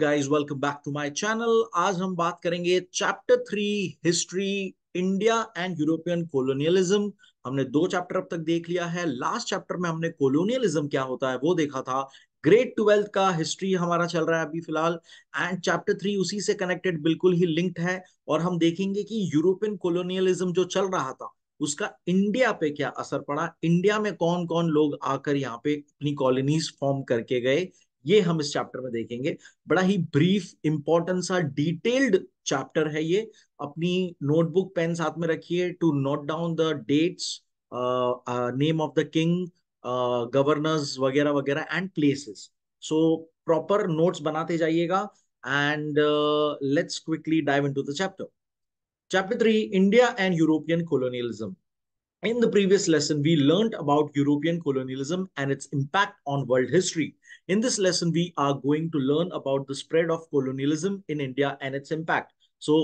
Guys, welcome back to my channel. आज हम बात करेंगे chapter 3, history, India and European colonialism. हमने दो चैप्टर अब तक देख लिया है। लास्ट चैप्टर में हमने कॉलोनियलिज्म क्या होता है वो देखा था। ग्रेड 12 का हिस्ट्री हमारा चल रहा है अभी फिलहाल, एंड चैप्टर 3 उसी से कनेक्टेड बिल्कुल ही लिंक्ड है। और हम देखेंगे कि यूरोपियन कॉलोनियलिज्म जो चल रहा था उसका इंडिया पे क्या असर पड़ा, इंडिया में कौन कौन लोग आकर यहाँ पे अपनी कॉलोनीज फॉर्म करके गए, ये हम इस चैप्टर में देखेंगे। बड़ा ही ब्रीफ इंपॉर्टेंट सा डिटेल्ड चैप्टर है ये। अपनी नोटबुक पेन साथ में रखिए to note down the dates, name of the king, governors वगैरह वगैरह and places. So proper notes बनाते जाइएगा and let's quickly dive into the chapter. Chapter 3, India and European colonialism. In the previous lesson, we learned about European colonialism and its impact on world history. In this lesson, we are going to learn about the spread of colonialism in India and its impact. So,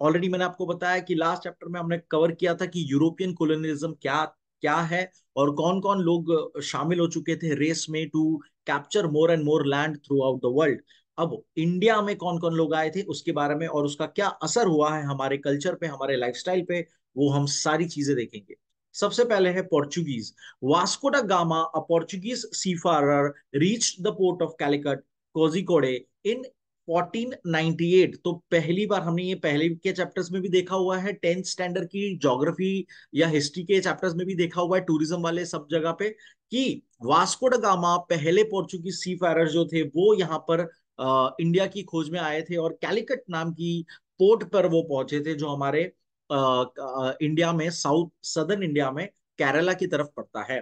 already मैंने आपको बताया कि last chapter में हमने cover किया था कि European colonialism क्या क्या है और कौन कौन लोग शामिल हो चुके थे रेस में to capture more and more land throughout the world. अब इंडिया में कौन कौन लोग आए थे उसके बारे में और उसका क्या असर हुआ है हमारे कल्चर पे, हमारे लाइफस्टाइल पे, वो हम सारी चीजें देखेंगे। सबसे पहले है Portuguese. Vasco da Gama, a Portuguese seafarer, reached the port of Calicut, Kozhikode in 1498। तो पहली बार हमने ये पहले के चैप्टर्स में भी देखा हुआ है, 10th स्टैंडर्ड की ज्योग्राफी या हिस्ट्री के चैप्टर्स में भी देखा हुआ है, टूरिज्म वाले सब जगह पे, कि वास्को डा गामा पहले पोर्चुगीज सीफारर जो थे वो यहाँ पर इंडिया की खोज में आए थे और कैलिकट नाम की पोर्ट पर वो पहुंचे थे जो हमारे इंडिया में साउथ सदर्न इंडिया में केरला की तरफ पड़ता है।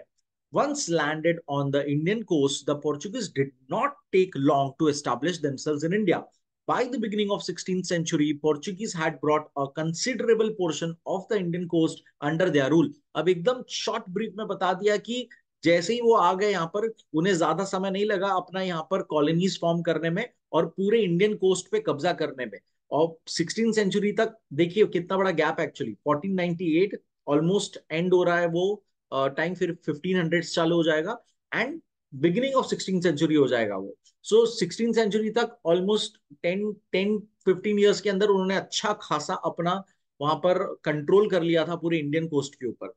Once landed on the Indian coast, the Portuguese did not take long to establish themselves in India. By the beginning of 16th century, Portuguese had brought a considerable portion of the Indian coast under their rule. अब एकदम short brief में बता दिया कि जैसे ही वो आ गए यहाँ पर उन्हें ज्यादा समय नहीं लगा अपना यहाँ पर कॉलोनीज फॉर्म करने में और पूरे इंडियन कोस्ट पे कब्जा करने में। और 16th सेंचुरी तक देखिए कितना बड़ा गैप, एक्चुअली 1498 ऑलमोस्ट एंड हो रहा है वो टाइम, फिर 1500 चालू हो जाएगा and beginning of 16th century हो जाएगा वो। सो 16th सेंचुरी तक ऑलमोस्ट 10-15 ईयर्स के अंदर उन्होंने अच्छा खासा अपना वहां पर कंट्रोल कर लिया था पूरे इंडियन कोस्ट के ऊपर।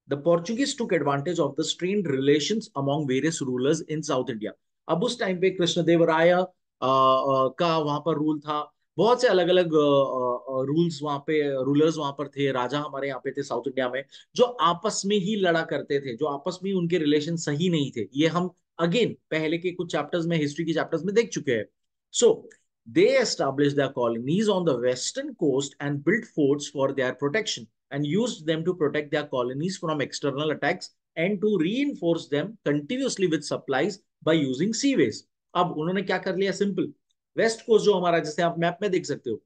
The Portuguese took advantage of the strained relations among various rulers in south India. अब उस टाइम पे कृष्णदेवराय का वहां पर रूल था, बहुत से अलग अलग रूल्स वहां पे, रूलर्स वहां पर थे, राजा हमारे यहाँ पे थे साउथ इंडिया में, जो आपस में ही लड़ा करते थे, जो आपस में ही उनके रिलेशन सही नहीं थे। ये हम अगेन पहले के कुछ चैप्टर्स में, हिस्ट्री के चैप्टर्स में देख चुके हैं। सो दे established their colonies on the western coast and built forts for their protection and used them to protect their colonies from external attacks and to reinforce them continuously with supplies by using seaways। अब उन्होंने क्या कर लिया, simple, west coast जो हमारा, जैसे आप map में देख सकते हो,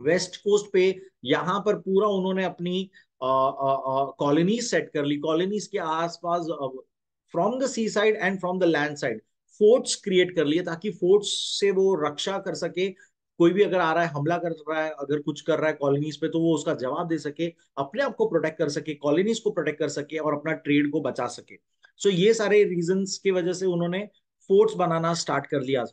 वेस्ट कोस्ट पे यहां पर पूरा उन्होंने अपनी कॉलोनीज सेट कर ली। कॉलोनीज के आसपास from the sea side and from the land side forts create कर लिए ताकि फोर्ट्स से वो रक्षा कर सके। कोई भी अगर आ रहा है, हमला कर रहा है, अगर कुछ कर रहा है कॉलोनीज पे, तो वो उसका जवाब दे सके, अपने आप को प्रोटेक्ट कर सके, कॉलोनीज को प्रोटेक्ट कर सके और अपना ट्रेड को बचा सके। सो ये सारे रीजंस की वजह से उन्होंने फोर्ट्स बनाना स्टार्ट कर लिया।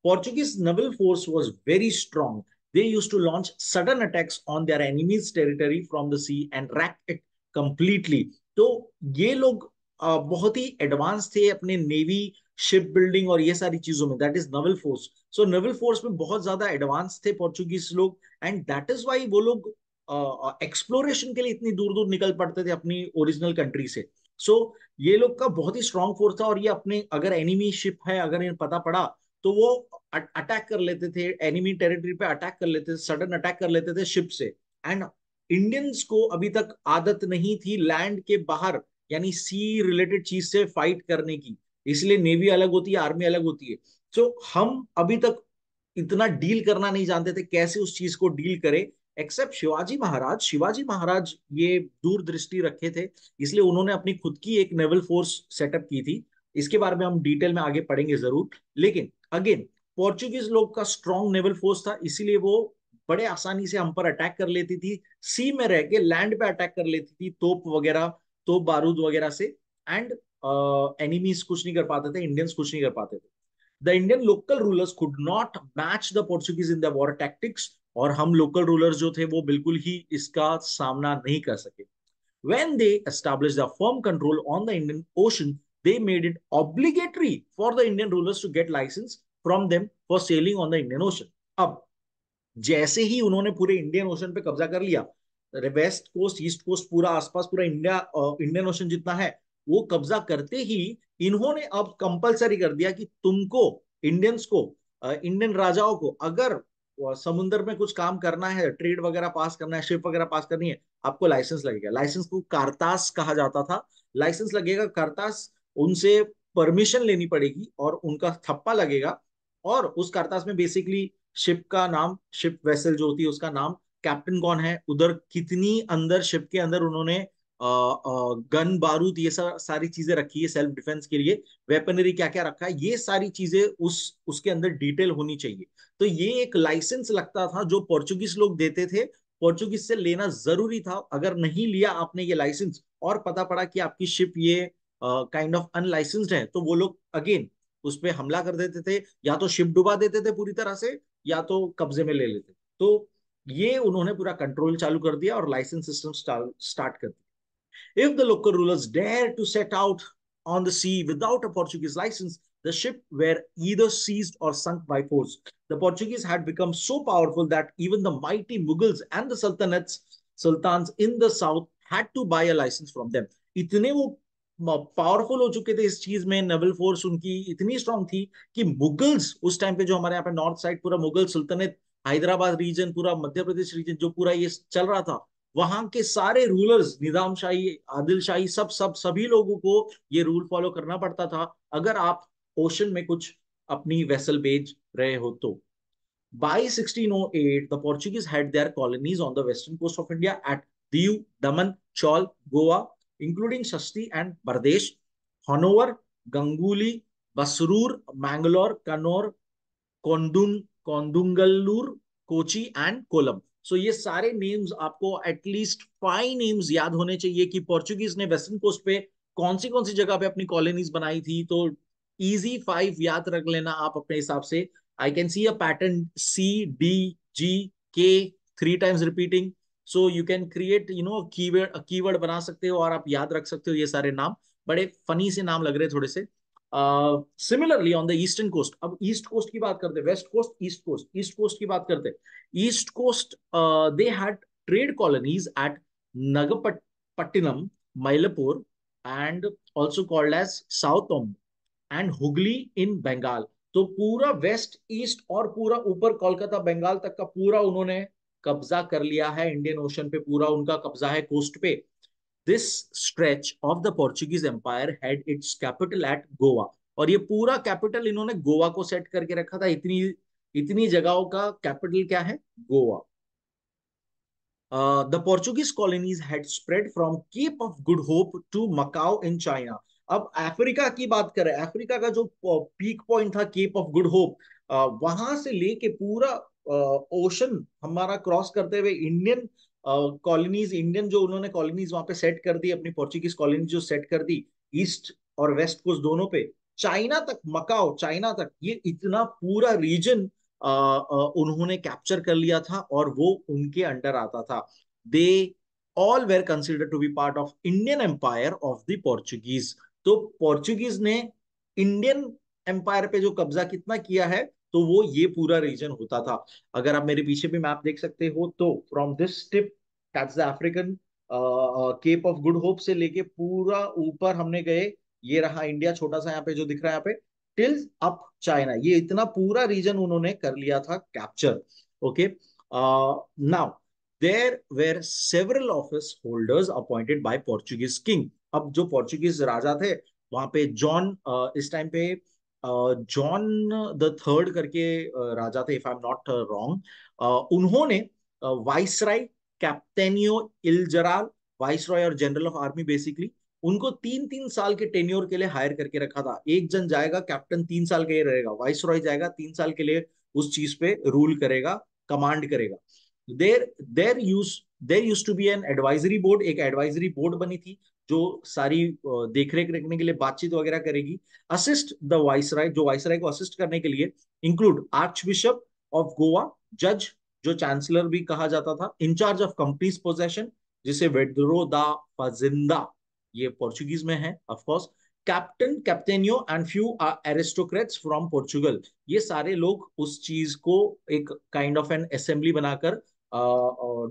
Portuguese naval force was very strong. They used to launch sudden attacks on their enemy's territory from the sea and wreck it completely. तो ये लोग बहुत ही एडवांस थे अपने नेवी, शिप बिल्डिंग और ये सारी चीजों में, that is Naval force. So Naval force में बहुत ज्यादा एडवांस थे पोर्चुगीज लोग, एंड दैट इज वाई वो लोग एक्सप्लोरेशन के लिए इतनी दूर दूर निकल पड़ते थे अपनी ओरिजिनल कंट्री से। सो ये लोग का बहुत ही स्ट्रांग फोर्स था और ये अपने, अगर एनिमी शिप है अगर इन्हें पता पड़ा तो वो अटैक कर लेते थे, एनिमी टेरिटरी पे अटैक कर लेते थे, सडन अटैक कर लेते थे शिप से। एंड इंडियंस को अभी तक आदत नहीं थी लैंड के बाहर यानी सी रिलेटेड चीज से फाइट करने की, इसलिए नेवी अलग होती है, आर्मी अलग होती है। सो हम अभी तक इतना डील करना नहीं जानते थे, कैसे उस चीज को डील करें, एक्सेप्ट शिवाजी महाराज। शिवाजी महाराज ये दूरदृष्टि रखे थे, इसलिए उन्होंने अपनी खुद की एक नेवल फोर्स सेटअप की थी। इसके बारे में हम डिटेल में आगे पढ़ेंगे जरूर। लेकिन अगेन पोर्चुगीज लोग का स्ट्रॉन्ग नेवल फोर्स था, इसीलिए वो बड़े आसानी से हम पर अटैक कर लेती थी, सी में रह के लैंड पे अटैक कर लेती थी तोप वगैरह, तोप बारूद वगैरह से। एंड एनिमीज कुछ नहीं कर पाते थे, इंडियंस कुछ नहीं कर पाते थे। The Indian local rulers could not match the Portuguese in the war tactics, और हम लोकल रूलर्स जो थे वो बिल्कुल ही इसका सामना नहीं कर सके. When they established a firm control on the Indian Ocean, they made it obligatory for the Indian rulers to get license from them for sailing on the Indian Ocean. अब जैसे ही उन्होंने पूरे इंडियन ओशन पे कब्जा कर लिया, west coast east coast पूरा आसपास पूरा इंडिया इंडियन ओशन जितना है वो कब्जा करते ही इन्होंने अब कंपलसरी कर दिया कि तुमको इंडियंस को इंडियन राजाओं को अगर समुद्र में कुछ काम करना है, ट्रेड वगैरह पास करना है, शिप वगैरह पास करनी है, आपको लाइसेंस लगेगा. लाइसेंस को कारतास कहा जाता था. लाइसेंस लगेगा कारतास, उनसे परमिशन लेनी पड़ेगी और उनका थप्पा लगेगा. और उस कारतास में बेसिकली शिप का नाम, शिप वेसल जो होती है उसका नाम, कैप्टन कौन है, उधर कितनी अंदर शिप के अंदर उन्होंने गन बारूद ये सारी चीजें रखी है सेल्फ डिफेंस के लिए, वेपनरी क्या क्या रखा है, ये सारी चीजें उसके अंदर डिटेल होनी चाहिए. तो ये एक लाइसेंस लगता था जो पोर्चुगीज लोग देते थे, पोर्चुगीज से लेना जरूरी था. अगर नहीं लिया आपने ये लाइसेंस और पता पड़ा कि आपकी शिप ये काइंड ऑफ अनलाइसेंस्ड है, तो वो लोग अगेन उस पर हमला कर देते थे, या तो शिप डुबा देते थे पूरी तरह से, या तो कब्जे में ले लेते. तो ये उन्होंने पूरा कंट्रोल चालू कर दिया और लाइसेंस सिस्टम स्टार्ट कर दिया. If the local rulers dared to set out on the sea without a Portuguese license, the ship were either seized or sunk by force. The Portuguese had become so powerful that even the mighty Mughals and the sultans in the south had to buy a license from them. इतने वो powerful हो चुके थे इस चीज में, naval force उनकी इतनी स्ट्रांग थी कि मुगल्स उस टाइम पे, जो हमारे यहाँ पे नॉर्थ साइड पूरा मुगल सुल्तनत, हैदराबाद रीजन, पूरा मध्य प्रदेश रीजन जो पूरा ये चल रहा था, वहां के सारे रूलर्स, निजाम शाही, आदिल शाही, सभी लोगों को ये रूल फॉलो करना पड़ता था अगर आप ओशन में कुछ अपनी वेसल भेज रहे हो तो. By 1608, the Portuguese had their colonies on the western coast of India at Diu, Daman, Chaul, Goa, including Shasti and Bardesh, Hanover, Ganguli, Basrur, Mangalore, Kannur, Kodungallur, Kochi and Kollam. So ये सारे नेम्स आपको एटलीस्ट 5 नेम्स याद होने चाहिए कि Portuguese ने western coast पे कौन सी जगह पे अपनी कॉलोनीज बनाई थी. तो इजी 5 याद रख लेना आप अपने हिसाब से. I can see a pattern CDGK 3 times repeating. So you can create keyword बना सकते हो और आप याद रख सकते हो ये सारे नाम. बड़े फनी से नाम लग रहे थोड़े से. Similarly on the eastern coast, अब ईस्ट कोस्ट की बात करते, वेस्ट कोस्ट, ईस्ट कोस्ट की बात करते. East coast, they had trade colonies at Nagapattinam, Mylapore, and also called as south and Hooghly in Bengal. तो पूरा वेस्ट ईस्ट और पूरा ऊपर कोलकाता बंगाल तक का पूरा उन्होंने कब्जा कर लिया है. इंडियन ओशन पे पूरा उनका कब्जा है कोस्ट पे. This stretch of the Portuguese Empire had its capital at Goa. और ये पूरा कैपिटल इन्होंने गोवा को सेट करके रखा था. इतनी इतनी जगहों का कैपिटल क्या है, Goa. The Portuguese colonies had spread from Cape of Good Hope to Macao in China. अब अफ्रीका की बात करें, अफ्रीका का जो पीक पॉइंट था केप ऑफ गुड होप, वहां से लेके पूरा ओशन हमारा क्रॉस करते हुए इंडियन कॉलोनीज, इंडियन जो उन्होंने कॉलोनीज वहां पे सेट कर दी, अपनी पोर्चुगीज कॉलोनीज जो सेट कर दी ईस्ट और वेस्ट कोस्ट दोनों पे, चाइना तक, मकाओ चाइना तक, ये इतना पूरा रीजन उन्होंने कैप्चर कर लिया था और वो उनके अंडर आता था. They all were consider to be part of Indian empire of the Portuguese. तो पोर्चुगीज ने इंडियन एम्पायर पे जो कब्जा कितना किया है, तो वो ये पूरा रीजन होता था. अगर आप मेरे पीछे भी मैप देख सकते हो तो from this tip, that's the African Cape of Good Hope से लेके पूरा ऊपर हमने गए, ये रहा इंडिया छोटा सा यहाँ पे जो दिख रहा है यहाँ पे, टिल अप चाइना. ये इतना पूरा रीजन उन्होंने कर लिया था capture. Okay, now there were several office holders appointed by Portuguese king. अब जो पोर्चुगीज राजा थे वहां पे जॉन, इस टाइम पे जॉन द थर्ड करके राजा थे, if I am not wrong. उन्होंने वाइसराय, कैप्टेनियो इलजराल, वाइसरॉय और जनरल ऑफ आर्मी बेसिकली, उनको 3-3 साल के टेन्योर के लिए हायर करके रखा था. एक जन जाएगा कैप्टन, 3 साल का ही रहेगा, वाइसरॉय जाएगा 3 साल के लिए उस चीज पे रूल करेगा, कमांड करेगा. There use to be an advisory board, एक एडवाइजरी बोर्ड बनी थी जो सारी देख रेख रखने के लिए बातचीत वगैरह करेगी। असिस्ट द वाइसराय, जो वाइसराय को असिस्ट करने के लिए include arch bishop of Goa, जज जो चांसलर भी कहा जाता था, इंचार्ज ऑफ कंपनीज पोजेशन जिसे वेड्रो दा फाजिंदा, ये पोर्चुगीज में है ऑफ कोर्स, कैप्टन कैप्टेनियो and few aristocrats from Portugal. ये सारे लोग उस चीज को एक काइंड ऑफ एन असेंबली बनाकर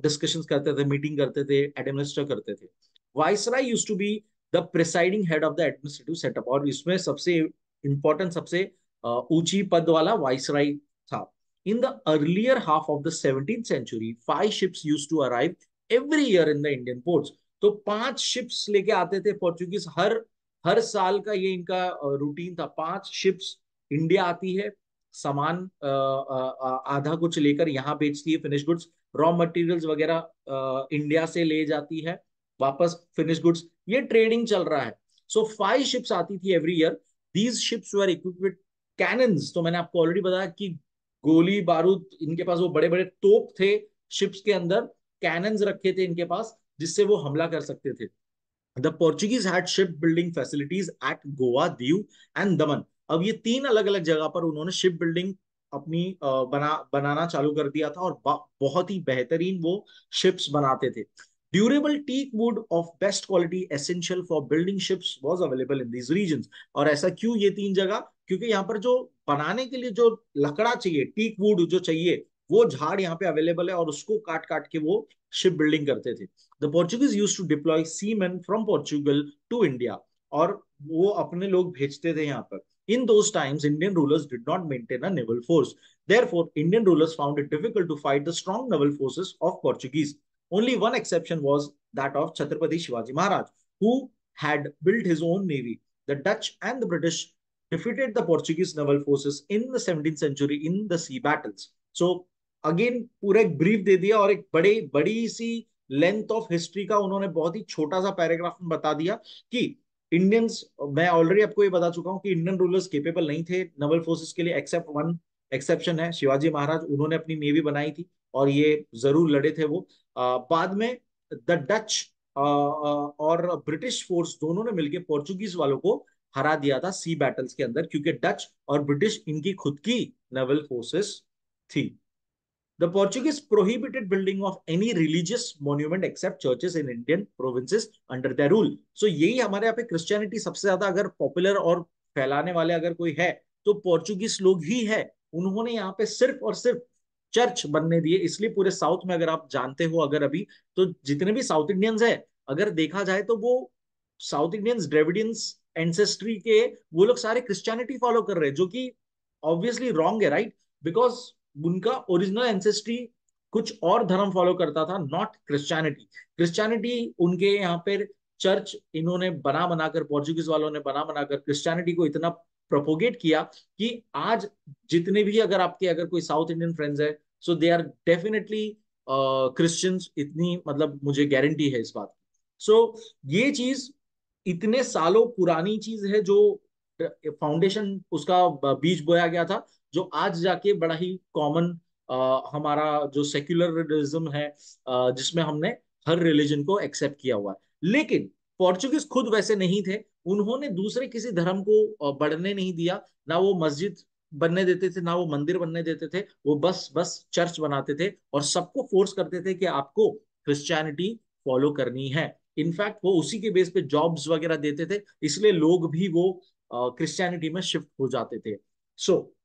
डिस्कशंस करते थे, मीटिंग करते थे, एडमिनिस्टर करते थे। Viceroy used to be the presiding head of the administrative setup, और इसमें सबसे इंपॉर्टेंट, सबसे ऊंची पद वाला वाइसराय था। In the earlier half of the 17th century 5 ships used to arrive every year in the Indian ports। तो 5 ships लेके आते थे पोर्चुगीज, हर हर साल का ये इनका रूटीन था। 5 शिप्स इंडिया आती है, सामान आधा कुछ लेकर यहाँ बेचती है, फिनिश गुड्स, रॉ मटेरियल्स वगैरह इंडिया से ले जाती है, वापस फिनिश गुड्स, ये ट्रेडिंग चल रहा है। सो 5 शिप्स आती थी every year. These ships were equipped with cannons, तो मैंने आपको ऑलरेडी बताया कि गोली बारूद, इनके पास वो बड़े बड़े तोप थे, शिप्स के अंदर कैनन्स रखे थे इनके पास जिससे वो हमला कर सकते थे। The Portuguese had ship building facilities eight Goa, Diu and दमन। अब ये 3 अलग अलग जगह पर उन्होंने शिप बिल्डिंग अपनी बनाना चालू कर दिया था, और बहुत ही बेहतरीन वो शिप्स बनाते थे। Durable teak wood of best quality essential for building ships was available in these regions. और ऐसा क्यों ये 3 जगह? क्योंकि यहाँ पर जो बनाने के लिए जो लकड़ा चाहिए, टीक वुड जो चाहिए, वो झाड़ यहाँ पे अवेलेबल है, और उसको काट काट के वो शिप बिल्डिंग करते थे। The Portuguese used to deploy seamen from Portugal to India, और वो अपने लोग भेजते थे यहाँ पर। In those times, Indian rulers did not maintain a naval force. Therefore, Indian rulers found it difficult to fight the strong naval forces of Portuguese. Only one exception was that of Chhatrapati Shivaji Maharaj, who had built his own navy. The Dutch and the British defeated the Portuguese naval forces in the 17th century in the sea battles. So, again, पूरा एक brief दे दिया, और एक बड़ी C length of history का उन्होंने बहुत ही छोटा सा पैराग्राफ में बता दिया कि इंडियंस, मैं ऑलरेडी आपको ये बता चुका हूं कि इंडियन रूलर्स केपेबल नहीं थे नवल फोर्सेस के लिए, एक्सेप्ट वन एक्सेप्शन है, शिवाजी महाराज, उन्होंने अपनी नेवी बनाई थी और ये जरूर लड़े थे वो। बाद में द डच और ब्रिटिश फोर्स दोनों ने मिलकर पोर्चुगीज वालों को हरा दिया था सी बैटल्स के अंदर, क्योंकि डच और ब्रिटिश इनकी खुद की नेवल फोर्सेस थी। The Portuguese prohibited building of any religious monument except churches in Indian provinces under their rule. So यही हमारे यहाँ पे क्रिश्चियनिटी सबसे ज्यादा अगर पॉपुलर और फैलाने वाले अगर कोई है तो पोर्चुगीज लोग ही है। उन्होंने यहाँ पे सिर्फ और सिर्फ चर्च बनने दिए, इसलिए पूरे साउथ में अगर आप जानते हो, अगर अभी तो जितने भी साउथ इंडियंस है, अगर देखा जाए तो वो साउथ इंडियंस द्रविडियंस एंसेस्ट्री के, वो लोग सारे क्रिश्चियनिटी फॉलो कर रहे हैं, जो कि ऑब्वियसली रॉन्ग है, राइट? बिकॉज उनका ओरिजिनल एंसेस्ट्री कुछ और धर्म फॉलो करता था, नॉट क्रिश्चियनिटी। क्रिश्चियनिटी उनके यहाँ पे चर्च इन्होंने बना बनाकर, पोर्चुगीज वालों ने बना बनाकर क्रिश्चियनिटी को इतना प्रोपोगेट किया कि आज जितने भी अगर आपके अगर कोई साउथ इंडियन फ्रेंड्स है, सो दे आर डेफिनेटली क्रिश्चियंस, इतनी मतलब मुझे गारंटी है इस बात की। सो ये चीज इतने सालों पुरानी चीज है, जो फाउंडेशन उसका बीज बोया गया था, जो आज जाके बड़ा ही कॉमन हमारा जो सेक्युलरिज्म है, जिसमें हमने हर रिलीजन को एक्सेप्ट किया हुआ है। लेकिन पोर्चुगीज खुद वैसे नहीं थे, उन्होंने दूसरे किसी धर्म को बढ़ने नहीं दिया, ना वो मस्जिद बनने देते थे, ना वो मंदिर बनने देते थे, वो बस बस चर्च बनाते थे और सबको फोर्स करते थे कि आपको क्रिश्चियनिटी फॉलो करनी है। इनफैक्ट वो उसी के बेस पे जॉब्स वगैरह देते थे, इसलिए लोग भी वो क्रिश्चियनिटी में शिफ्ट हो जाते थे। So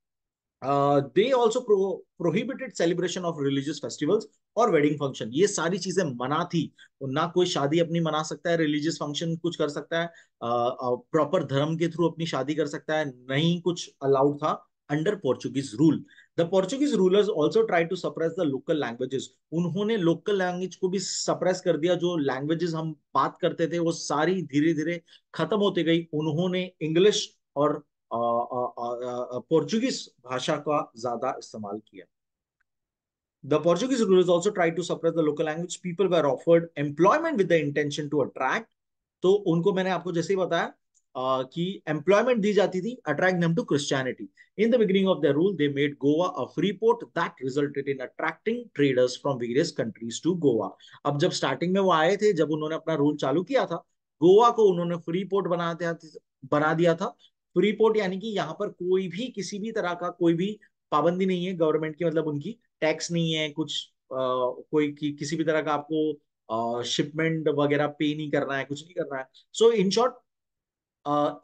they also prohibited celebration of religious festivals और वेडिंग फंक्शन, ये सारी चीजें मना थी। ना कोई शादी अपनी मना सकता है, रिलीजियस फंक्शन कुछ कर सकता है, प्रॉपर धर्म के थ्रू अपनी शादी कर सकता है, नहीं कुछ अलाउड था under Portuguese rule. The Portuguese rulers also try to suppress the local languages, उन्होंने लोकल लैंग्वेज को भी सप्रेस कर दिया। जो लैंग्वेजेस हम बात करते थे वो सारी धीरे धीरे खत्म होती गई। उन्होंने इंग्लिश और पोर्चुगीज भाषा का ज्यादा इस्तेमाल किया। The Portuguese rulers also tried to suppress the local language. People were offered employment with the intention to attract, तो उनको मैंने आपको जैसे ही बताया, की एम्प्लॉयमेंट दी जाती थी, attract them to Christianity. In the beginning of the rule they made Goa a free port that resulted in attracting traders from various countries to Goa. अब जब स्टार्टिंग में वो आए थे, जब उन्होंने अपना रूल चालू किया था, गोवा को उन्होंने फ्री पोर्ट बना दिया था. फ्री पोर्ट यानी कि यहाँ पर कोई भी किसी भी तरह का कोई भी पाबंदी नहीं है गवर्नमेंट की, मतलब उनकी टैक्स नहीं है कुछ, कोई किसी भी तरह का आपको शिपमेंट वगैरह पे नहीं करना है, कुछ नहीं करना है. सो इन शॉर्ट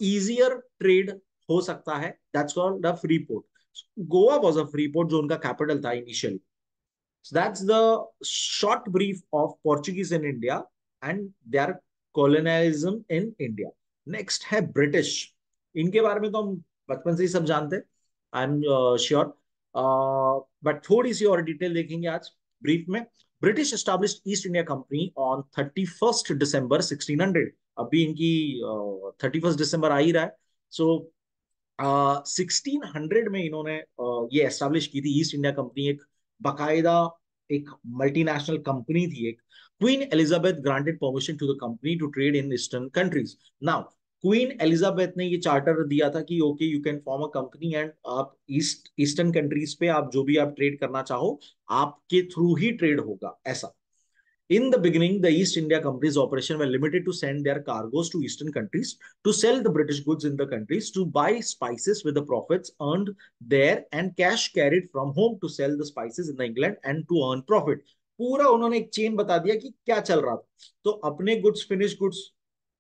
इजियर ट्रेड हो सकता है, that's called the free port. Goa was a free port जो उनका कैपिटल था initially. So that's the short brief of Portuguese in India and their colonialism in India. Next है ब्रिटिश. इनके बारे में तो हम बचपन से ही सब जानते हैं, आई एम श्योर, बट थोड़ी सी और डिटेल देखेंगे आज ब्रीफ में. British established east India company on 31 दिसंबर 1600. अभी इनकी 31 दिसंबर आ ही रहा है. सो 1600 में इन्होंने ये एस्टेब्लिश की थी ईस्ट इंडिया कंपनी. एक बकायदा एक मल्टीनेशनल कंपनी थी एक. Queen Elizabeth granted permission to the company to trade in eastern countries. Now Queen Elizabeth ने ये चार्टर दिया था कि okay you can form a company and आप ईस्टर्न कंट्रीज पे आप जो भी आप ट्रेड करना चाहो आपके थ्रू ही ट्रेड होगा, ऐसा. In the beginning, the East India Company's operation were limited to send their cargoes to eastern countries to sell the British goods in the countries, to buy spices with the profits earned there, and cash carried from home to sell the spices in the England and to earn profit. पूरा उन्होंने एक chain बता दिया कि क्या चल रहा था. तो अपने गुड्स, फिनिश गुड्स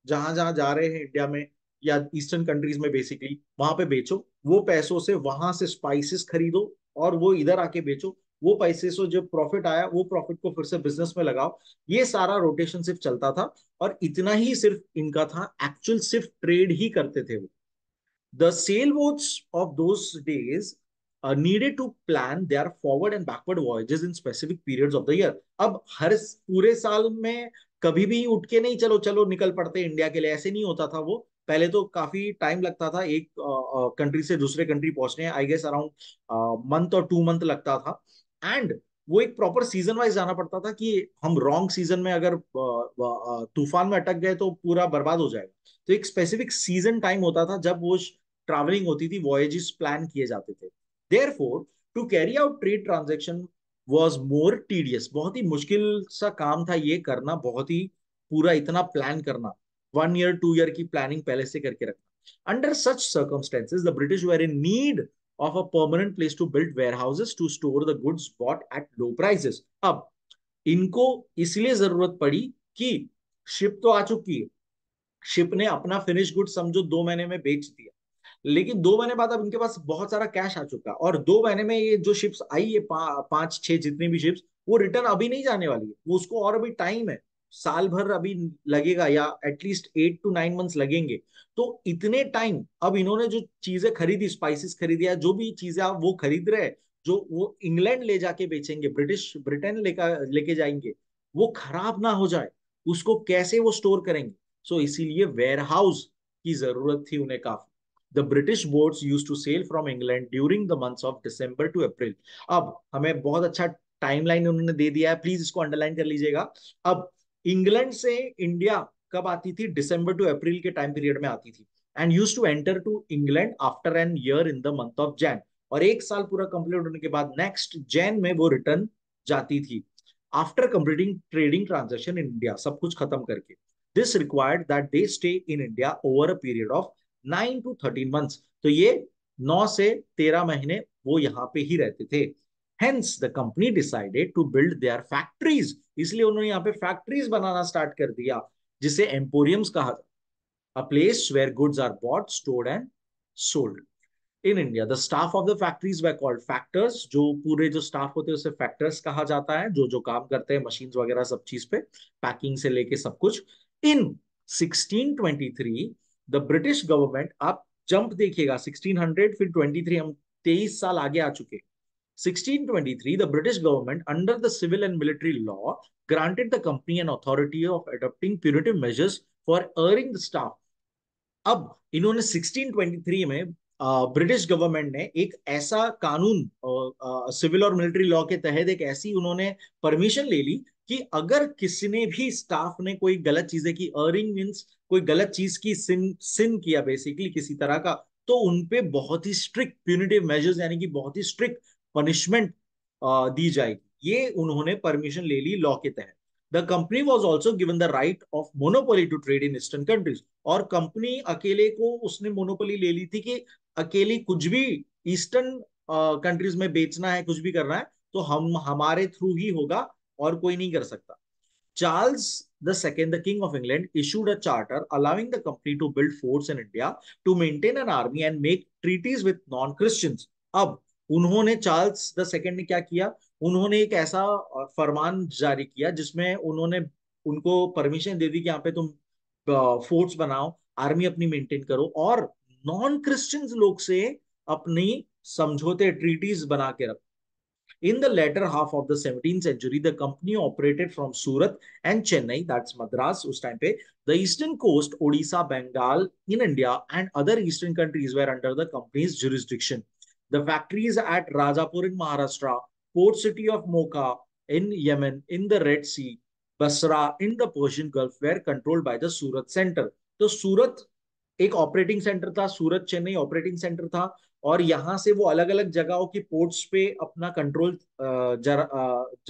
जहां जहां जा रहे हैं इंडिया में या ईस्टर्न कंट्रीज में, बेसिकली वहां पे बेचो. वो पैसों से वहां से स्पाइसेस खरीदो और वो इधर आके बेचो. वो पैसे से जो प्रॉफिट आया वो प्रॉफिट को फिर से बिजनेस में लगाओ. ये सारा रोटेशन सिर्फ चलता था. और इतना ही सिर्फ इनका था, एक्चुअल सिर्फ ट्रेड ही करते थे वो. The sailboats of those days needed to plan their forward and backward voyages in specific periods of the year. अब हर पूरे साल में कभी भी उठ के नहीं चलो चलो निकल पड़ते इंडिया के लिए, ऐसे नहीं होता था वो. पहले तो काफी टाइम लगता था एक कंट्री से दूसरे कंट्री पहुंचने, आई गेस अराउंड मंथ और 2 मंथ लगता था. एंड वो एक प्रॉपर सीजन वाइज जाना पड़ता था कि हम रॉन्ग सीजन में अगर तूफान में अटक गए तो पूरा बर्बाद हो जाएगा. तो एक स्पेसिफिक सीजन टाइम होता था जब वो ट्रैवलिंग होती थी, वॉयजेस प्लान किए जाते थे. Therefore to carry out trade transaction was more tedious. बहुत ही मुश्किल सा काम था ये करना, बहुत ही पूरा इतना प्लान करना, 1 ईयर 2 ईयर की प्लानिंग पहले से करके रखना. Under such circumstances the British were in need of a permanent place to build warehouses to store the goods bought at low prices. अब इनको इसलिए जरूरत पड़ी कि शिप तो आ चुकी है, शिप ने अपना फिनिश गुड समझो 2 महीने में बेच दिया, लेकिन 2 महीने बाद अब इनके पास बहुत सारा कैश आ चुका, और 2 महीने में ये जो शिप्स आई है 5 6 जितनी भी शिप्स, वो रिटर्न अभी नहीं जाने वाली है. वो उसको और अभी टाइम है, साल भर अभी लगेगा या एटलीस्ट 8 to 9 मंथ्स लगेंगे. तो इतने टाइम अब इन्होंने जो चीजें खरीदी, स्पाइसेस खरीदी या जो भी चीजें आप वो खरीद रहे हैं, जो वो इंग्लैंड ले जाके बेचेंगे, ब्रिटेन लेके जाएंगे, वो खराब ना हो जाए, उसको कैसे वो स्टोर करेंगे. सो इसीलिए वेयर हाउस की जरूरत थी उन्हें काफी. The British boats used to sail from England during the months of December to April. अब हमें बहुत अच्छा टाइमलाइन उन्होंने दे दिया है, प्लीज इसको अंडरलाइन कर लीजिएगा. अब इंग्लैंड से इंडिया कब आती थी? दिसंबर टू अप्रैल के टाइम पीरियड में आती थी. And use to enter to England after an year in the month of Jan. और एक साल पूरा कंप्लीट होने के बाद नेक्स्ट जैन में वो रिटर्न जाती थी, after completing trading transaction in India, सब कुछ खत्म करके. This required that they stay in India over a period of 9 to 13 months. तो ये 9 से 13 महीने वो यहाँ पे ही रहते थे. Hence the company decided to build their factories. इसलिए उन्होंने यहाँ पे फैक्ट्रीज बनाना स्टार्ट कर दिया, जिसे एम्पोरियम्स कहा. A place where goods are bought, stored and sold. In India, the staff of the factories were called factors. जो पूरे जो स्टाफ होते हैं उसे फैक्टर्स कहा जाता है, जो जो काम करते हैं मशीन्स वगैरह सब चीज पे, पैकिंग से लेके सब कुछ. इन 1623 द ब्रिटिश गवर्नमेंट, आप जंप देखिएगा 1600 फिर 23, हम 23 साल आगे आ चुके. 1623 the British government under the civil and military law granted the company an authority of adopting punitive measures for erring the staff. अब इन्होंने 1623 में ब्रिटिश गवर्नमेंट ने एक ऐसा कानून सिविल और मिलिट्री लॉ के तहत एक ऐसी उन्होंने परमिशन ले ली कि अगर किसी ने भी स्टाफ ने कोई गलत चीजें की, अर्निंग मीन्स कोई गलत चीज की, सिन सिन किया बेसिकली किसी तरह का, तो उनपे बहुत ही स्ट्रिक्ट प्यूनिटिव मेजर्स यानी कि बहुत ही स्ट्रिक्ट पनिशमेंट दी जाएगी। ये उन्होंने परमिशन ले ली लॉ के तहत। The company was also given the right of monopoly to trade in eastern countries. और कंपनी अकेले को उसने मोनोपोली ले ली थी कि अकेली कुछ भी ईस्टर्न कंट्रीज में बेचना है, कुछ भी करना है तो हम हमारे थ्रू ही होगा और कोई नहीं कर सकता। Charles II, the King of England, issued a charter allowing the company to build forts in India, to maintain an army and make treaties with non-Christians. अब उन्होंने चार्ल्स द सेकेंड ने क्या किया, उन्होंने एक ऐसा फरमान जारी किया जिसमें उन्होंने उनको परमिशन दे दी कि यहाँ पे तुम फोर्ट्स बनाओ, आर्मी अपनी मेंटेन करो और नॉन क्रिश्चियंस लोग से अपनी समझौते ट्रीटीज बना के रखो। In the latter half of the 17th century, the company operated from Surat and Chennai, that's Madras, us time pe. The eastern coast, Odisha, Bengal, in India, and other eastern countries were under the company's jurisdiction. The factories at Rajapur in Maharashtra, port city of Mocha in Yemen, in the Red Sea, Basra in the Persian Gulf were controlled by the Surat Center. तो सूरत एक operating centre था, सूरत Chennai operating centre था, और यहां से वो अलग अलग जगहों की पोर्ट्स पे अपना कंट्रोल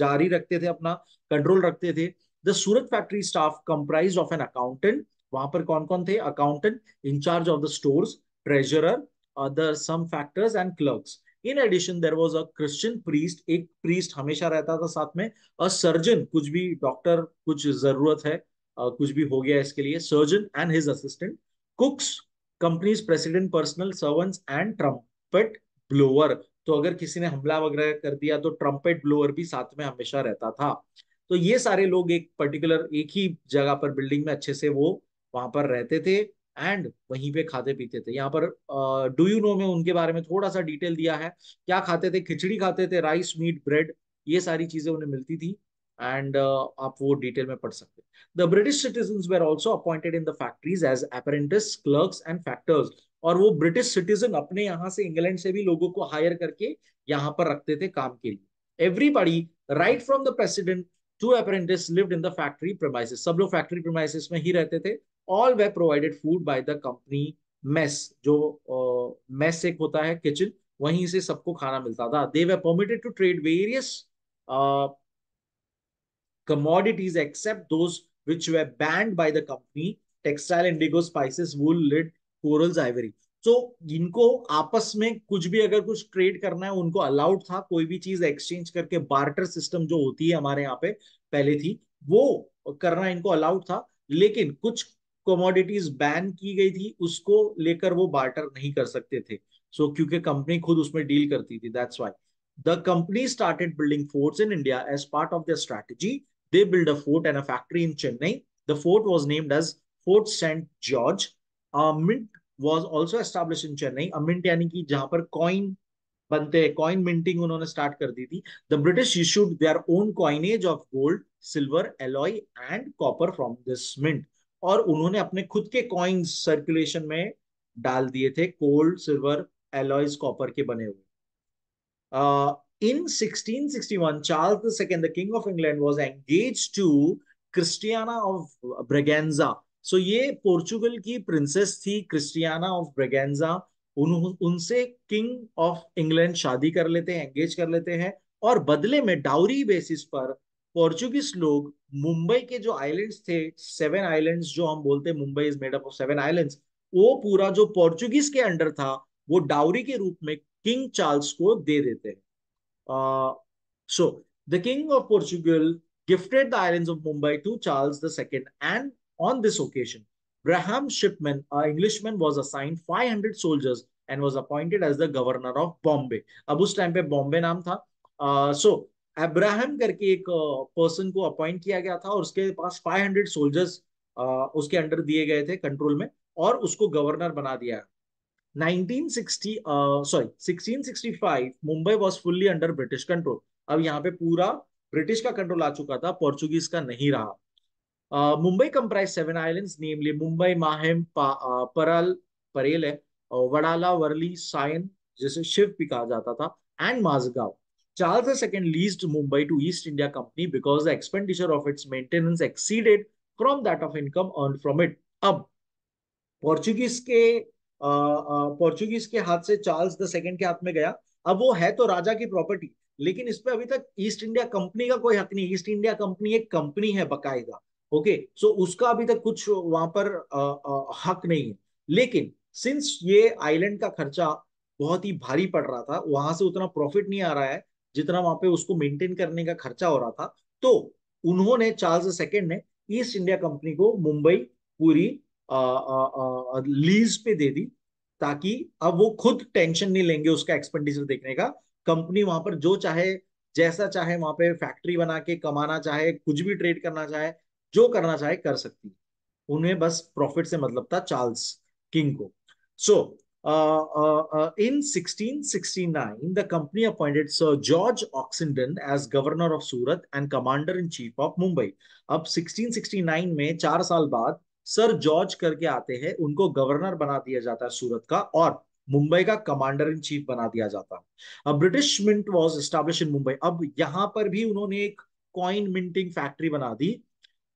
जारी रखते थे, अपना कंट्रोल रखते थे। The Surat factory staff comprised of an accountant. वहां पर कौन कौन थे? Accountant, in charge of the stores, treasurer, other some factors and clerks. In addition there was a Christian priest, एक प्रीस्ट हमेशा रहता था साथ में। अ सर्जन, कुछ भी डॉक्टर, कुछ जरूरत है, कुछ भी हो गया इसके लिए, surgeon and his assistant, कुक्स, companies president personal servants and trumpet blower. तो अगर किसी ने हमला वगैरह कर दिया तो ट्रम्पेट ब्लोअर भी साथ में हमेशा रहता था। तो ये सारे लोग एक पर्टिकुलर एक ही जगह पर बिल्डिंग में अच्छे से वो वहां पर रहते थे एंड वहीं पे खाते पीते थे। यहाँ पर डू यू नो में उनके बारे में थोड़ा सा डिटेल दिया है। क्या खाते थे? खिचड़ी खाते थे, राइस, मीट, ब्रेड, ये सारी चीजें उन्हें मिलती थी। एंड आप वो डिटेल में पढ़ सकते हैं। The British citizens were also appointed in the factories as apprentice, clerks and factors. और वो ब्रिटिश सिटीजन अपने यहाँ से, इंग्लैंड से भी लोगों को हायर करके यहाँ पर रखते थे काम के लिए। Everybody right from the president to apprentice lived in the factory premises. सब लोग फैक्ट्री प्रेमाइसेस में ही रहते थे। All were provided food by the company mess. जो मेस एक होता है किचन, वहीं से सबको खाना मिलता था। They were permitted to trade various commodities except those which were banned by the company: textile, indigo, spices, wool, lead, corals, ivory. तो इनको आपस में कुछ भी अगर कुछ ट्रेड करना है उनको अलाउड था। कोई भी चीज एक्सचेंज करके, बार्टर सिस्टम जो होती है हमारे यहाँ पे पहले थी, वो करना इनको अलाउड था। लेकिन कुछ कमोडिटीज बैन की गई थी, उसको लेकर वो बार्टर नहीं कर सकते थे। क्योंकि कंपनी खुद उसमें डील करती थी, that's why the company started building forts in India as part of their strategy. They built a fort and a factory in Chennai. The fort was named as Fort St. George. A mint was also established in Chennai. A mint यानी कि जहां पर coin बनते हैं, coin minting उन्होंने start कर दी थी। The British issued their own coinage of gold, silver, alloy and copper from this mint. और उन्होंने अपने खुद के कॉइन्स सर्कुलेशन में डाल दिए थे, गोल्ड, सिल्वर, एलॉयज, कॉपर के बने हुए। In 1661, Charles II, the King of England, was engaged to Christiana of Braganza. So ये पोर्चुगल की प्रिंसेस थी, क्रिस्टियाना ऑफ ब्रेगेंजा। उनसे किंग ऑफ इंग्लैंड शादी कर लेते हैं, एंगेज कर लेते हैं, और बदले में डाउरी बेसिस पर पोर्चुगीज लोग मुंबई के जो आइलैंड्स थे, सेवन आइलैंड्स जो हम बोलते हैं, Mumbai is made up of seven islands, वो पूरा जो पोर्चुगीज के अंडर था वो डाउरी के रूप में किंग चार्ल्स को दे देते हैं। So, the King of Portugal gifted the islands of Mumbai to Charles II, and on this occasion, Graham Shipman, an Englishman, was assigned 500 soldiers and was appointed as the governor of Bombay. अब उस time पे बॉम्बे नाम था। Abraham करके एक person को appoint किया गया था और उसके पास 500 सोल्जर्स उसके अंडर दिए गए थे कंट्रोल में, और उसको गवर्नर बना दिया। 1665 Mumbai was fully under British control. अब यहाँ पे पूरा ब्रिटिश का कंट्रोल आ चुका था, पोर्चुगीज का नहीं रहा। मुंबई कंप्राइज सेवन आइलैंड्स, नेमली मुंबई, माहिम, परल, परेल है, वडाला, वर्ली, सायन जिसे शिव भी कहा जाता था, and Mazagaon. Charles II leased Mumbai to East India Company because the expenditure of its maintenance exceeded from that of income earned from it. अब पोर्चुगीज के पोर्चुगीज के हाथ से चार्ल्स द सेकंड के हाथ में गया। अब वो है तो राजा की प्रॉपर्टी, लेकिन इस पे अभी तक ईस्ट इंडिया कंपनी का कोई हक नहीं। ईस्ट इंडिया कंपनी एक कंपनी है बकायदा। ओके, सो उसका अभी तक कुछ वहां पर हक नहीं है। लेकिन सिंस ये आइलैंड का खर्चा बहुत ही भारी पड़ रहा था, वहां से उतना प्रॉफिट नहीं आ रहा है जितना वहां पे उसको मेंटेन करने का खर्चा हो रहा था, तो उन्होंने चार्ल्स सेकेंड ने ईस्ट इंडिया कंपनी को मुंबई पूरी लीज पे दे दी, ताकि अब वो खुद टेंशन नहीं लेंगे उसका एक्सपेंडिचर देखने का। कंपनी वहां पर जो चाहे, जैसा चाहे वहां पे फैक्ट्री बना के कमाना चाहे, कुछ भी ट्रेड करना चाहे, जो करना चाहे कर सकती है। उन्हें बस प्रॉफिट से मतलब था चार्ल्स किंग को। सो in 1669 the company appointed Sir George Oxenden as governor of Surat and commander in chief of Mumbai. अब 1669 में 4 साल बाद सर जॉर्ज करके आते हैं, उनको गवर्नर बना दिया जाता है सूरत का, और मुंबई का कमांडर इन चीफ बना दिया जाता है। अब British mint was establish in Mumbai. अब यहां पर भी उन्होंने एक कॉइन मिंटिंग फैक्ट्री बना दी,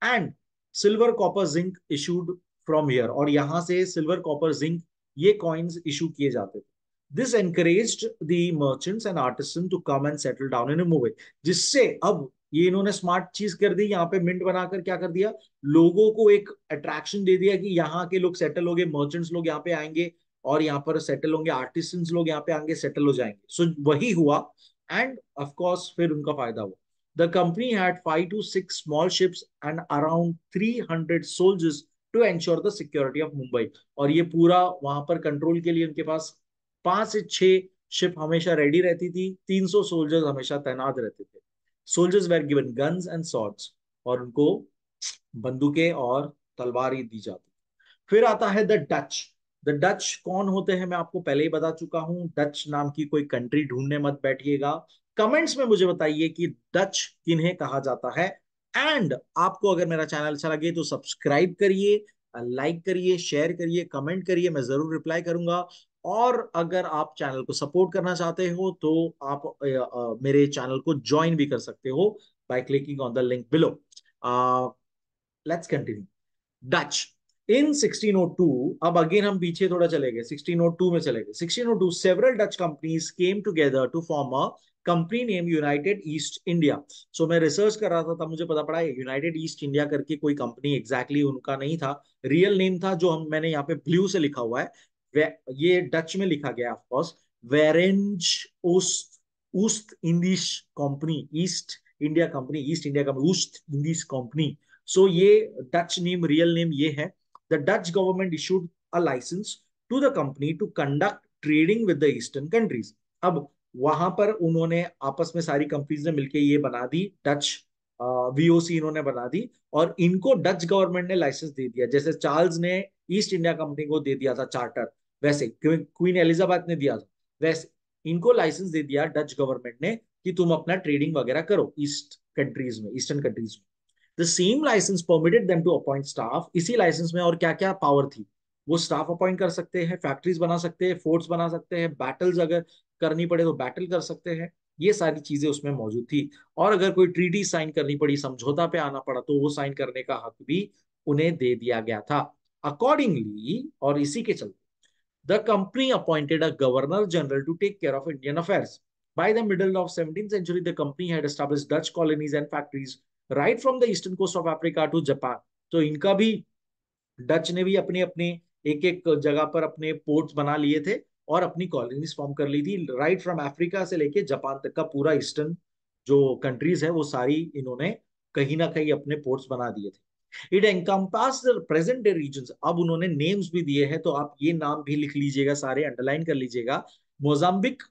and silver copper zinc issued from here, और यहां से सिल्वर कॉपर जिंक ये कॉइन्स इशू किए जाते थे। This encouraged the merchants and artisan to come and settle down in Mumbai, जिससे अब ये इन्होंने स्मार्ट चीज कर दी, यहाँ पे मिंट बनाकर क्या कर दिया, लोगों को एक अट्रैक्शन दे दिया कि यहाँ के लोग सेटल हो गए, मर्चेंट्स लोग यहाँ पे आएंगे और यहाँ पर सेटल होंगे, आर्टिसंस लोग यहाँ पे आएंगे, सेटल हो जाएंगे। सो वही हुआ, एंड ऑफ कोर्स फिर उनका फायदा हुआ। The company had 5 to 6 small ships and around 300 soldiers to ensure the security of Mumbai. और ये पूरा वहां पर कंट्रोल के लिए उनके पास 5 से 6 शिप हमेशा रेडी रहती थी, 300 सोल्जर्स हमेशा तैनात रहते थे। Soldiers were given guns and swords, और उनको बंदूकें और तलवार ही दी जाती। फिर आता है द डच। द डच कौन होते हैं मैं आपको पहले ही बता चुका हूं। डच नाम की कोई कंट्री ढूंढने मत बैठिएगा, कमेंट्स में मुझे बताइए कि डच किन्हें कहा जाता है। एंड आपको अगर मेरा चैनल अच्छा लगे तो सब्सक्राइब करिए, लाइक करिए, शेयर करिए, कमेंट करिए, मैं जरूर रिप्लाई करूंगा। और अगर आप चैनल को सपोर्ट करना चाहते हो तो आप मेरे चैनल को ज्वाइन भी कर सकते हो by clicking on the link below. Let's continue. Dutch in 1602, अब अगेन हम पीछे थोड़ा चले गए, 1602 में चले गए। 1602 several Dutch companies came together to form a company name United East India. So मैं रिसर्च कर रहा था तब मुझे पता पड़ा यूनाइटेड ईस्ट इंडिया करके कोई कंपनी एग्जैक्टली उनका नहीं था, रियल नेम था जो हम मैंने यहाँ पे ब्लू से लिखा हुआ है, ये डच में लिखा गया ऑफकोर्स, वेरेंज ओस्ट ऊस्ट इंडिश company, East India company, East India company, ऊस्ट इंडिश कंपनी। सो ये डच नेम, रियल नेम ये है। The Dutch government issued a licence to the company to conduct trading with the eastern countries. अब वहां पर उन्होंने आपस में सारी कंपनीज ने मिलकर ये बना दी, डच वीओसी इन्होंने बना दी, और इनको डच गवर्नमेंट ने लाइसेंस दे दिया। जैसे चार्ल्स ने ईस्ट इंडिया कंपनी को दे दिया था चार्टर, वैसे क्वीन एलिजाबेथ ने दिया था, वैसे इनको लाइसेंस दे दिया डच गवर्नमेंट ने कि तुम अपना ट्रेडिंग वगैरह करो ईस्ट कंट्रीज में, ईस्टर्न कंट्रीज में। The same license permitted them to appoint staff. इसी लाइसेंस में और क्या क्या पावर थी, वो स्टाफ अपॉइंट कर सकते हैं, फैक्ट्रीज बना सकते हैं, फोर्ट्स बना सकते हैं, बैटल्स अगर करनी पड़े तो बैटल कर सकते हैं, ये सारी चीजें उसमें मौजूद थी। और अगर कोई ट्रीटी साइन करनी पड़ी, समझौता पे आना पड़ा, तो वो साइन करने का हक भी उन्हें दे दिया गया था। अकॉर्डिंगली, और इसी के चलते the company appointed a governor general to take care of Indian affairs. By the middle of 17th century, the company had established Dutch colonies and factories right from the eastern coast of Africa to Japan. तो इनका भी, Dutch ने भी अपने अपने एक एक जगह पर अपने पोर्ट्स बना लिए थे और अपनी कॉलोनीज फॉर्म कर ली थी, राइट फ्रॉम अफ्रीका से लेके जापान तक का पूरा ईस्टर्न जो कंट्रीज है वो सारी इन्होंने कहीं ना कहीं अपने पोर्ट्स बना दिए थे। It encompass the present day region. अब उन्होंने नेम्स भी दिए हैं, तो आप ये नाम भी लिख लीजिएगा, सारे अंडरलाइन कर लीजिएगा। Mozambique,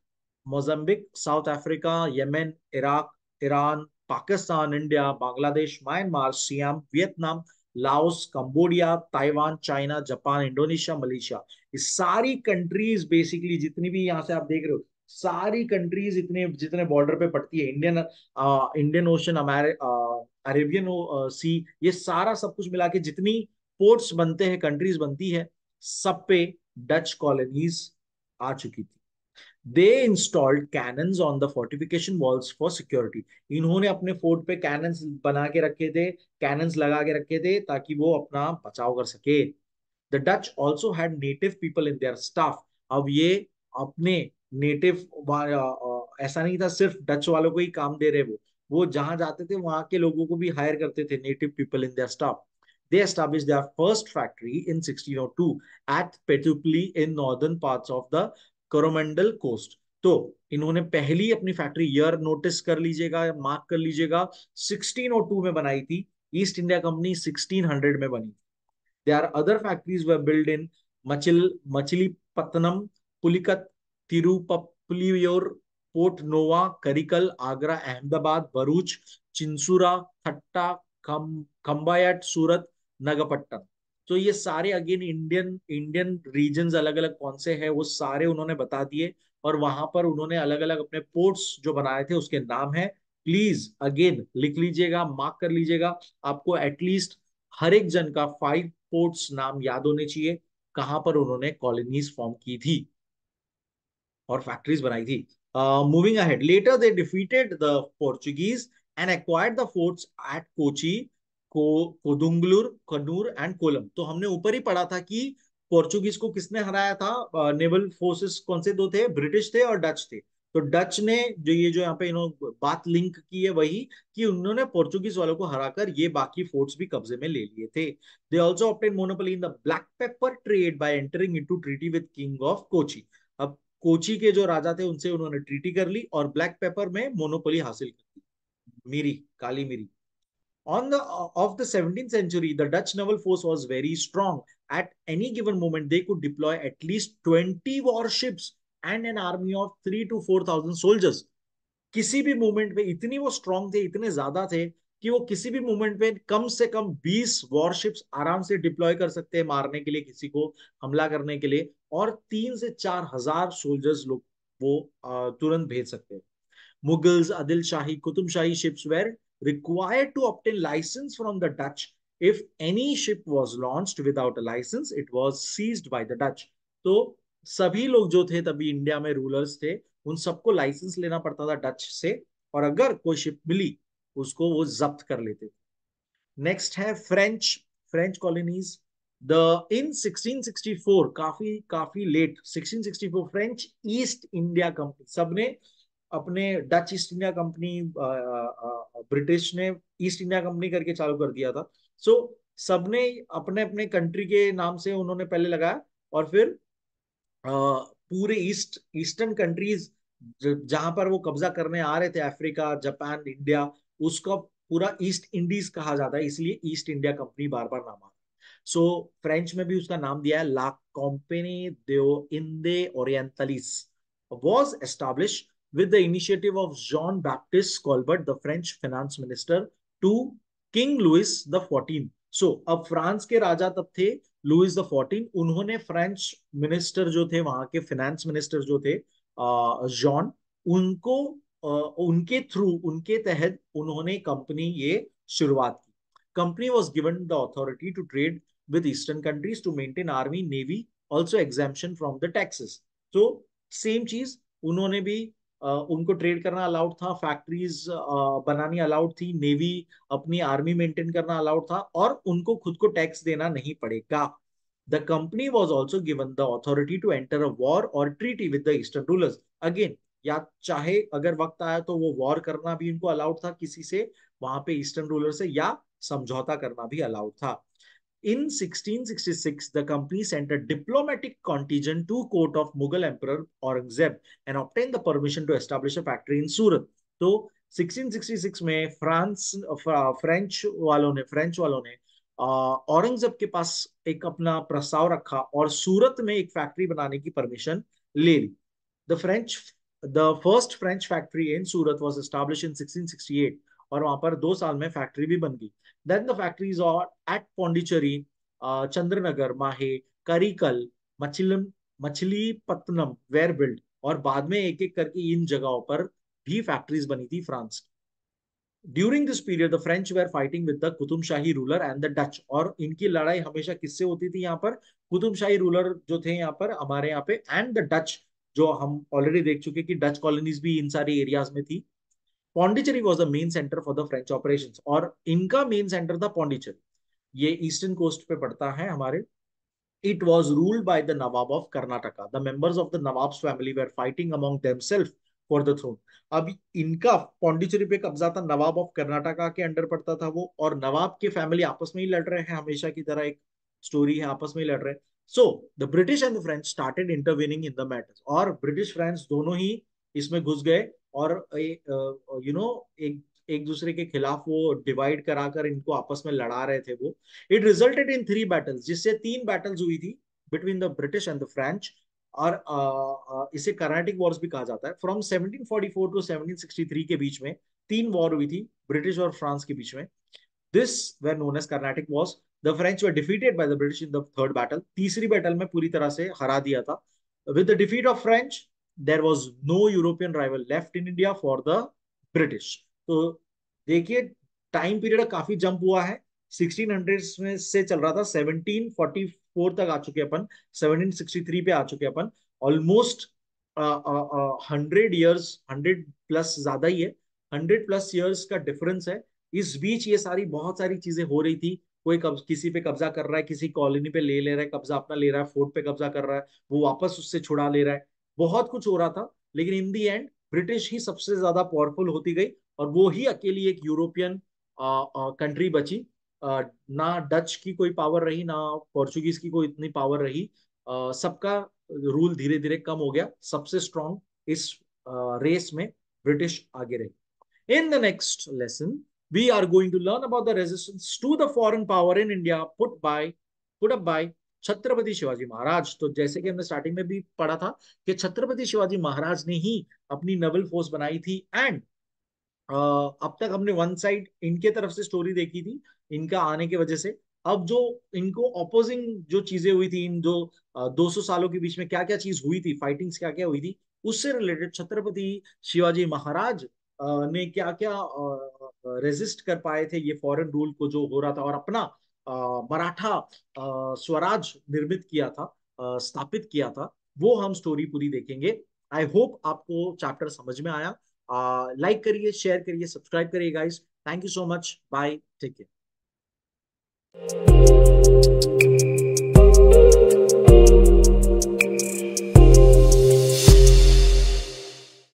Mozambique, south Africa, Yemen, Iraq, Iran, Pakistan, India, Bangladesh, Myanmar, SIAM, Vietnam, Laos, Cambodia, Taiwan, China, Japan, Indonesia, Malaysia. ये सारी कंट्रीज बेसिकली जितनी भी यहाँ से आप देख रहे हो, सारी कंट्रीज इतने जितने बॉर्डर पे पड़ती है, इंडियन इंडियन ओशन, अरेबियन सी, ये सारा सब कुछ मिला के जितनी पोर्ट्स बनते हैं, कंट्रीज बनती है, सब पे डच कॉलोनीज आ चुकी थी। They installed cannons on the fortification walls for security. इन्होंने अपने फोर्ट पे कैनन्स बना के रखे थे, कैनन्स लगा के रखे थे ताकि वो अपना बचाव कर सके। The Dutch also had native people in their staff. अब ये अपने नेटिव, ऐसा नहीं था सिर्फ डच वालों को ही काम दे रहे, वो जहां जाते थे वहां के लोगों को भी हायर करते थे, native people in their staff. They established their first factory in 1602 at Petupli in northern parts of the Coromandel coast. तो इन्होंने पहली अपनी फैक्ट्री, ईयर नोटिस कर लीजिएगा, मार्क कर लीजिएगा, 1602 में बनाई थी। ईस्ट इंडिया कंपनी 1600 में बनी। There are other factories were built in Machilipatnam, Pulikat, Tirupalliur, Port Nova, Karikal, Agra, Ahmedabad, Bharuch, Chinsura, Thatta, Kambayat, Surat, Nagapattam। तो ये सारे अगेन इंडियन इंडियन रीजन्स अलग अलग कौन से हैं वो सारे उन्होंने बता दिए, और वहां पर उन्होंने अलग अलग अपने पोर्ट्स जो बनाए थे उसके नाम है। प्लीज अगेन लिख लीजिएगा, मार्क कर लीजिएगा। आपको एटलीस्ट हर एक जन का 5 पोर्ट्स नाम याद होने चाहिए, कहां पर उन्होंने कॉलोनीज फॉर्म की थी और फैक्ट्रीज बनाई थी। Moving ahead, later they defeated the Portuguese and acquired the forts at Kochi, Kodungallur, Kannur and Kollam. तो हमने ऊपर ही पढ़ा था कि पोर्चुगीज को किसने हराया था। नेवल फोर्सेस कौन से दो थे, ब्रिटिश थे और डच थे। तो डच ने जो ये जो यहाँ पे इन्होंने बात लिंक की है वही, कि उन्होंने पोर्चुगीज वालों को हराकर ये बाकी फोर्ट्स भी कब्जे में ले लिए थे। They also obtain monopoly in the black pepper trade by entering into treaty with king of Kochi. अब कोची के जो राजा थे उनसे उन्होंने ट्रीटी कर ली और ब्लैक पेपर में मोनोपोली हासिल कर ली, मिरी, काली मिरी। On the of the 17th century, the Dutch naval force was very strong. At any given moment, they could deploy at least 20 warships and an army of 3 to 4,000 soldiers. किसी भी moment पे इतनी वो strong थे, इतने ज्यादा थे कि वो किसी भी मोमेंट पे कम से कम 20 वॉरशिप्स आराम से डिप्लॉय कर सकते हैं मारने के लिए, किसी को हमला करने के लिए, और 3 से 4 हजार सोल्जर्स लोग वो तुरंत भेज सकते हैं। Mughals, Adil Shahi, Qutub Shahi ships were required to obtain license from the Dutch. If any ship was launched without a license, it was seized by the Dutch. तो सभी लोग जो थे तभी इंडिया में रूलर्स थे, उन सबको लाइसेंस लेना पड़ता था डच से, और अगर कोई शिप मिली उसको वो जब्त कर लेते थे। नेक्स्ट है French, French colonies. The in 1664, काफी काफी late 1664, French East India company, सबने अपने Dutch East India company, British ने ईस्ट इंडिया कंपनी करके चालू कर दिया था। सो सबने अपने अपने कंट्री के नाम से उन्होंने पहले लगाया, और फिर पूरे ईस्टर्न कंट्रीज जहां पर वो कब्जा करने आ रहे थे, अफ्रीका, जापान, इंडिया, उसका पूरा ईस्ट इंडीज कहा जाता है, इसलिए ईस्ट इंडिया कंपनी बार बार नाम आता है। सो फ्रेंच में भी उसका नाम दिया है, ला कंपनी दे इंडे ओरिएंटलिस was established with the initiative of Jean Baptiste Colbert, the French finance minister, to King Louis the 14th. So अब फ्रांस के राजा तब थे लुइस द 14, उन्होंने फ्रेंच मिनिस्टर जो थे, वहां के फाइनेंस मिनिस्टर जो थे जॉन, उनको उनके थ्रू, उनके तहत उन्होंने कंपनी ये शुरुआत की। Company was given the authority to trade with eastern countries, to maintain army, navy, also exemption from the taxes. तो सेम चीज उन्होंने भी, उनको ट्रेड करना अलाउड था, फैक्ट्रीज बनानी अलाउड थी, नेवी, अपनी आर्मी मेंटेन करना अलाउड था, और उनको खुद को टैक्स देना नहीं पड़ेगा। The company was also given the authority to enter a war और treaty with the eastern rulers. Again, या चाहे अगर वक्त आया तो वो वॉर करना भी उनको अलाउड था किसी से, वहां पे ईस्टर्न रूलर से, या समझौता करना भी अलाउड था। In 1666, the company sent a diplomatic contingent to court of Mughal Emperor Aurangzeb and obtained the permission to establish a factory in Surat. तो 1666 में फ्रेंच वालों ने औरंगजेब के पास एक अपना प्रस्ताव रखा और सूरत में एक फैक्ट्री बनाने की परमिशन ले ली। The French the first French factory in Surat was established in 1668, और वहां पर 2 साल में फैक्ट्री भी बन गई। Then the factories are at Pondicherry, Chandernagore, Mahe, Karikal, मछिलम मछलीपत्तनम वेयर बिल्ड, और बाद में एक एक करके इन जगहों पर भी फैक्ट्रीज बनी थी फ्रांस की। During this period the French were fighting with the Qutb Shahi ruler and the Dutch, और इनकी लड़ाई हमेशा किससे होती थी यहाँ पर, कुतुब शाही रूलर जो थे यहाँ पर हमारे यहाँ पे, एंड द डच जो हम ऑलरेडी देख चुके कि डच कॉलोनीज भी इन सारे एरियाज में थी। Pondicherry was the main centre for the French operation, और इनका मेन सेंटर था पौंडीचेरी। ये ईस्टर्न कोस्ट पे पड़ता है हमारे। It was ruled by the Nawab of Karnataka. The members of the Nawab's family were fighting among themselves for the throne. अब इनका पौंडीचेरी पे कब्जा था, नवाब ऑफ कर्नाटका के अंडर पड़ता था वो, और नवाब के फैमिली आपस में ही लड़ रहे हैं, हमेशा की तरह एक स्टोरी है, आपस में ही लड़ रहे हैं। So the British and the French started intervening in the matters, और ब्रिटिश फ्रेंच दोनों ही इसमें घुस गए, और एक एक दूसरे के खिलाफ वो डिवाइड कराकर इनको आपस में लड़ा रहे थे वो। इट रिजल्टेड इन 3 बैटल्स, जिससे 3 बैटल्स हुई थी between the British and the French, और इसे कर्नाटिक वॉर्स भी कहा जाता है। फ्रॉम 1744 टू 1763 के बीच में 3 वॉर हुई थी ब्रिटिश और फ्रांस के बीच में। This were known as Carnatic wars. The French were defeated by the British in the third battle, तीसरी बैटल में पूरी तरह से हरा दिया था। With the defeat of French, there was no European rival left in India for the British. तो देखिए, टाइम पीरियड काफी जंप हुआ है। 1600 में से चल रहा था, 1744 तक आ चुके अपन, 1763 पे आ चुके अपन। ऑलमोस्ट 100 ईयर्स, 100 प्लस ज्यादा ही है, 100 प्लस ईयर्स का डिफरेंस है। इस बीच ये सारी बहुत सारी चीजें हो रही थी। कोई किसी पे कब्जा कर रहा है, किसी कॉलोनी पे ले ले रहा है कब्जा, अपना ले रहा है, फोर्ट पे कब्जा कर रहा है, वो वापस उससे छुड़ा ले रहा है। बहुत कुछ हो रहा था, लेकिन इन दी एंड ब्रिटिश ही सबसे ज्यादा पावरफुल होती गई, और वो ही अकेली एक यूरोपियन कंट्री बची। ना डच की कोई पावर रही, ना पोर्चुगीज की कोई इतनी पावर रही। सबका रूल धीरे धीरे कम हो गया। सबसे स्ट्रॉन्ग इस रेस में ब्रिटिश आगे रही। In the next lesson, we are going to learn about the resistance to the foreign power in India put up by Chhatrapati Shivaji Maharaj. तो जैसे कि हमने स्टार्टिंग में भी पढ़ा था कि छत्रपति शिवाजी महाराज ने ही अपनी नवल फोर्स बनाई थी, एंड अब तक हमने वन साइड इनके तरफ से स्टोरी देखी थी, इनका आने की वजह से। अब जो इनको अपोजिंग जो चीजें हुई थी, इन जो 200 सालों के बीच में क्या क्या चीज हुई थी, फाइटिंग्स क्या क्या हुई थी, उससे रिलेटेड छत्रपति शिवाजी महाराज ने क्या क्या रेजिस्ट कर पाए थे ये फॉरेन रूल को जो हो रहा था, और अपना मराठा स्वराज निर्मित किया था, स्थापित किया था, वो हम स्टोरी पूरी देखेंगे। आई होप आपको चैप्टर समझ में आया। लाइक करिए, शेयर करिए, सब्सक्राइब करिए guys. Thank you so much, bye, take care.